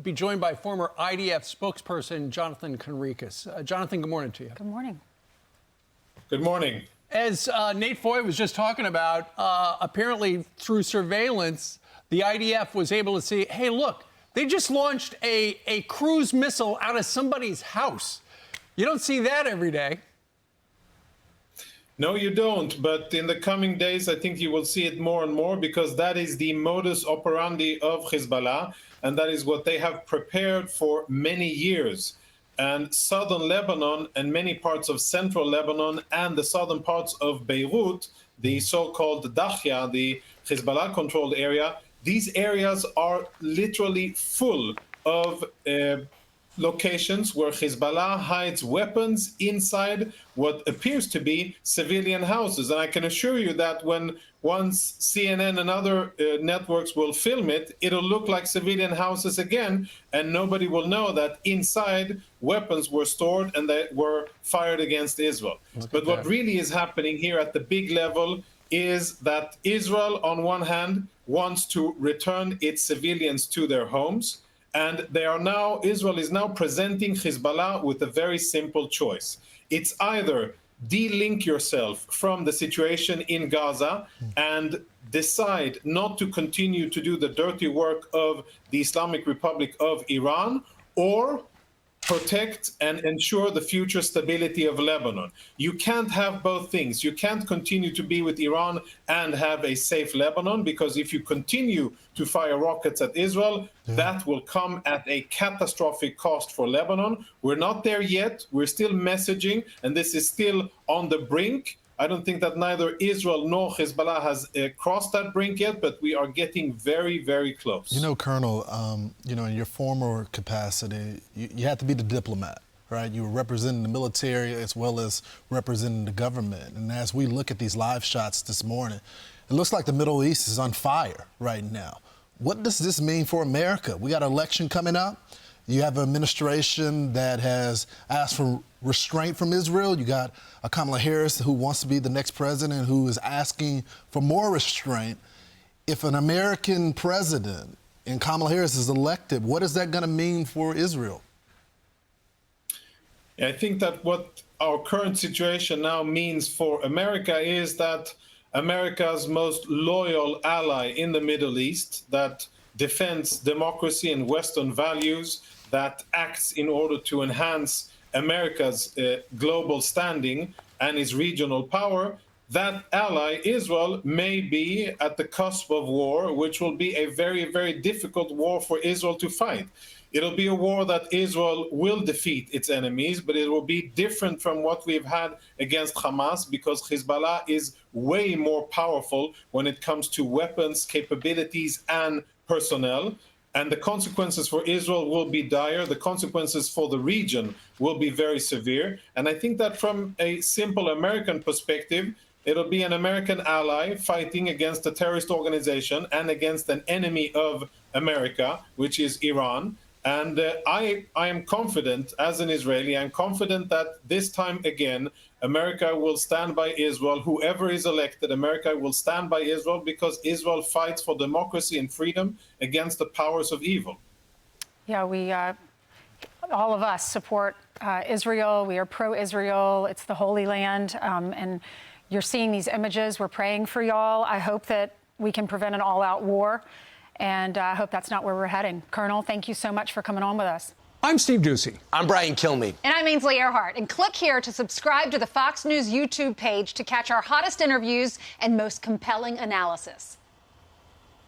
Be joined by former IDF spokesperson Jonathan Conricus. Jonathan, good morning to you. Good morning. Good morning. As Nate Foy was just talking about, apparently through surveillance, the IDF was able to see, hey, look, they just launched a cruise missile out of somebody's house. You don't see that every day. No, you don't. But in the coming days, I think you will see it more and more, because that is the modus operandi of Hezbollah, and that is what they have prepared for many years. And southern Lebanon and many parts of central Lebanon and the southern parts of Beirut, the so-called Dahya, the Hezbollah-controlled area, these areas are literally full of locations where Hezbollah hides weapons inside what appears to be civilian houses. And I can assure you that once CNN and other networks will film it, it'll look like civilian houses again, and nobody will know that inside weapons were stored and they were fired against Israel. But what really is happening here at the big level is that Israel, on one hand, wants to return its civilians to their homes. And Israel is now presenting Hezbollah with a very simple choice. It's either de-link yourself from the situation in Gaza and decide not to continue to do the dirty work of the Islamic Republic of Iran, or protect and ensure the future stability of Lebanon. You can't have both things. You can't continue to be with Iran and have a safe Lebanon, because if you continue to fire rockets at Israel, that will come at a catastrophic cost for Lebanon. We're not there yet. We're still messaging, and this is still on the brink. I don't think that neither Israel nor Hezbollah has crossed that brink yet, but we are getting very, very close. You know, Colonel, in your former capacity, you had to be the diplomat, right? You were representing the military as well as representing the government. And as we look at these live shots this morning, it looks like the Middle East is on fire right now. What does this mean for America? We got an election coming up. You have an administration that has asked for restraint from Israel. You got a Kamala Harris who wants to be the next president, who is asking for more restraint. If an American president and Kamala Harris is elected, what is that going to mean for Israel? I think that what our current situation now means for America is that America's most loyal ally in the Middle East, that defends democracy and Western values, that acts in order to enhance America's global standing and its regional power, that ally, Israel, may be at the cusp of war, which will be a very, very difficult war for Israel to fight. It'll be a war that Israel will defeat its enemies, but it will be different from what we've had against Hamas, because Hezbollah is way more powerful when it comes to weapons, capabilities, and personnel. And the consequences for Israel will be dire. The consequences for the region will be very severe. And I think that from a simple American perspective, it'll be an American ally fighting against a terrorist organization and against an enemy of America, which is Iran. And I am confident, as an Israeli, I'm confident that this time again, America will stand by Israel. Whoever is elected, America will stand by Israel, because Israel fights for democracy and freedom against the powers of evil. Yeah, we, all of us support Israel. We are pro-Israel. It's the Holy Land. And you're seeing these images. We're praying for y'all. I hope that we can prevent an all-out war. And I hope that's not where we're heading. Colonel, thank you so much for coming on with us. I'm Steve Doocy. I'm Brian Kilmeade. And I'm Ainsley Earhart. And click here to subscribe to the Fox News YouTube page to catch our hottest interviews and most compelling analysis.